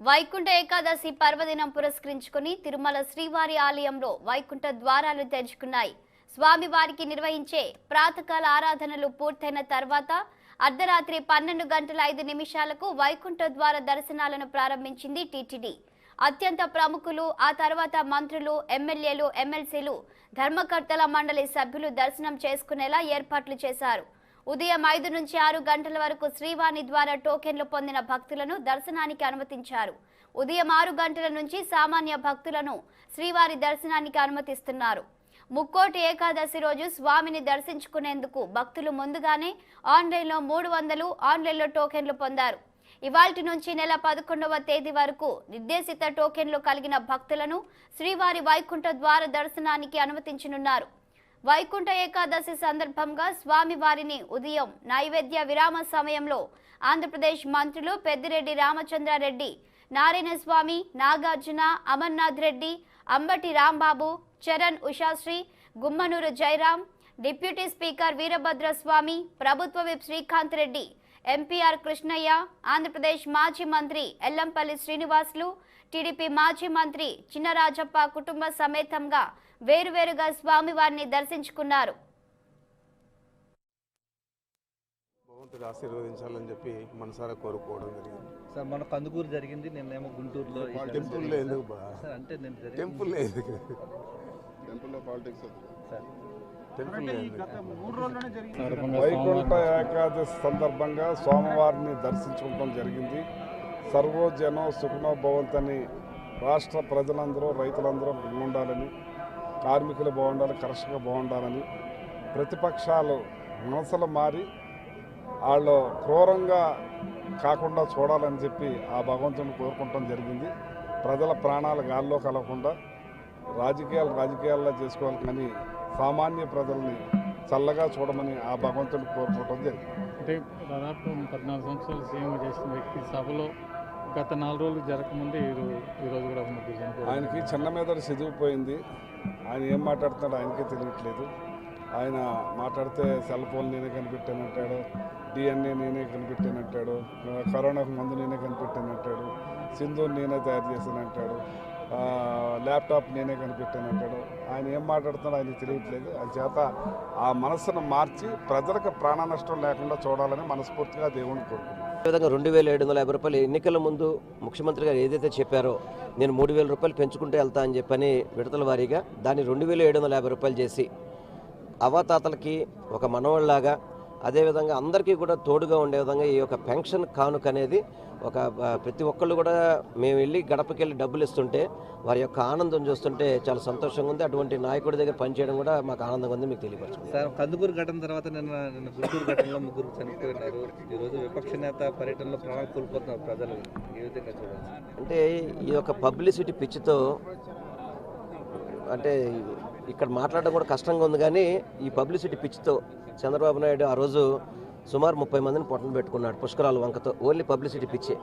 వైకుంఠ ఏకాదశి పర్వదినం పురస్కరించుకుని తిరుమల శ్రీవారి ఆలయంలో వైకుంఠ ద్వారాలు తెరుచుకున్నాయి. స్వామివారికి నిర్వహించే ప్రాతకాల ఆరాధనలు పూర్తయిన తర్వాత అర్ధరాత్రి 12:05 వైకుంఠ ద్వార దర్శనాలను ప్రారంభించింది టీటీడీ. అత్యంత ప్రముఖులు, ఆ తర్వాత మంత్రులు, ఎమ్మెల్యేలు, ఎమ్మెల్సీలు, ధర్మకర్తల మండలి సభ్యులు దర్శనం చేసుకునేలా ఏర్పాట్లు చేశారు. ఉదయం 5 నుంచి 6 గంటల వరకు శ్రీవాణి ద్వారా టోకెన్లు పొందిన భక్తులను దర్శనానికి అనుమతించారు. ఉదయం 6 గంటల నుంచి సామాన్య భక్తులను శ్రీవారి దర్శనానికి అనుమతిస్తున్నారు. ముక్కోటి ఏకాదశి రోజు స్వామిని దర్శించుకునేందుకు భక్తులు ముందుగానే ఆన్లైన్లో 300 ఆన్లైన్లో టోకెన్లు పొందారు. ఇవాల్టి నుంచి నెల 11వ తేదీ వరకు నిర్దేశిత టోకెన్లు కలిగిన భక్తులను శ్రీవారి వైకుంఠ ద్వార దర్శనానికి అనుమతించనున్నారు. వైకుంఠ ఏకాదశి సందర్భంగా స్వామివారిని ఉదయం నైవేద్య విరామ సమయంలో ఆంధ్రప్రదేశ్ మంత్రులు పెద్దిరెడ్డి రామచంద్రారెడ్డి, నారాయణ స్వామి, నాగార్జున, అమర్నాథ్ రెడ్డి, అంబటి రాంబాబు, చరణ్ ఉషాశ్రీ, గుమ్మనూరు జయరాం, డిప్యూటీ స్పీకర్ వీరభద్రస్వామి, ప్రభుత్వ విప్ శ్రీకాంత్ రెడ్డి, ఎంపీఆర్ కృష్ణయ్య, ఆంధ్రప్రదేశ్ మాజీ మంత్రి ఎల్లంపల్లి శ్రీనివాసులు, టీడీపీ మాజీ మంత్రి చినరాజప్ప కుటుంబ సమేతంగా వేరువేరుగా స్వామివారిని దర్శించుకున్నారు. భగవంతుడు ఆశీర్వదించాలని చెప్పి మనసారా కోరుకోవడం జరిగింది. సార్ మన కందుకూరు జరిగింది, నిన్నేమో గుంటూరులో టెంపుల్లో ఎందుకు బా అంటే నేను టెంపుల్లో ఎందుకు టెంపుల్లో పాలిటిక్స్ సార్ వైకుంఠ ఏకాదశి సందర్భంగా స్వామివారిని దర్శించుకోవడం జరిగింది. సర్వోజనో సుఖనో భవంతని రాష్ట్ర ప్రజలందరూ, రైతులందరూ బాగుండాలని, కార్మికులు బాగుండాలి, కర్షకులు బాగుండాలని, ప్రతిపక్షాలు మనసులు మారి వాళ్ళు క్రూరంగా కాకుండా చూడాలని చెప్పి ఆ భగవంతుని కోరుకుంటం జరిగింది. ప్రజల ప్రాణాలు గాల్లో కలగకుండా రాజకీయాల్లో చేసుకోవాలి, కానీ సామాన్య ప్రజల్ని చల్లగా చూడమని ఆ భగవంతుని కోరుకోవడం జరిగింది. అంటే దాదాపు 14 సంవత్సరాలు సీఎం చేసిన వ్యక్తి సభలో గత 4 రోజులు జరగకముందే ఈరోజు కూడా ఆయనకి చిన్న మెదడు సిదిగిపోయింది. ఆయన ఏం మాట్లాడుతున్నాడో ఆయనకే తెలియట్లేదు. ఆయన మాట్లాడితే సెల్ ఫోన్ నేనే కనిపెట్టానంటాడు, డిఎన్ఏ నేనే కనిపెట్టానంటాడు, కరోనాకు మందు నేనే కనిపెట్టానంటాడు, సింధూర్ నేనే తయారు చేశానంటాడు, ల్యాప్టాప్ నేనే కనిపెట్టానంటాడు. ఆయన ఏం మాట్లాడుతున్నాడో ఆయనకి తెలియట్లేదు. చేత ఆ మనస్సును మార్చి ప్రజలకు ప్రాణ నష్టం లేకుండా చూడాలని మనస్ఫూర్తిగా దేవుడిని కోరుకుంటున్నాను. అదేవిధంగా 2750 రూపాయలు ఎన్నికల ముందు ముఖ్యమంత్రి గారు ఏదైతే చెప్పారో నేను 3000 రూపాయలు పెంచుకుంటూ వెళ్తా అని చెప్పని విడతల వారీగా దాన్ని 2750 రూపాయలు చేసి అవాతాతలకి ఒక మనవాళ్ళలాగా, అదేవిధంగా అందరికీ కూడా తోడుగా ఉండే విధంగా ఈ యొక్క పెన్షన్ కానుక అనేది ఒక ప్రతి ఒక్కళ్ళు కూడా మేము వెళ్ళి గడపకి వెళ్ళి డబ్బులు ఇస్తుంటే వారి యొక్క ఆనందం చూస్తుంటే చాలా సంతోషంగా ఉంది. అటువంటి నాయకుడి దగ్గర పనిచేయడం కూడా మాకు ఆనందంగా ఉంది. మీకు తెలియపరచు సార్, కందుకూరు ఘటన తర్వాత నిన్న గుంటూరు ఘటనలో 3 చనిపోయినారు. ఈరోజు విపక్ష నేత పర్యటనలో ప్రాణాలు కోల్పోతున్నారు ప్రజలు, ఏ విధంగా చూడాలి? అంటే ఈ యొక్క పబ్లిసిటీ పిచ్చితో అంటే ఇక్కడ మాట్లాడడం కూడా కష్టంగా ఉంది, కానీ ఈ పబ్లిసిటీ పిచ్చితో చంద్రబాబు నాయుడు ఆ రోజు సుమారు 30 మందిని పొట్టన పెట్టుకున్నాడు పుష్కరాల వంకతో. ఓన్లీ పబ్లిసిటీ పిచ్చే.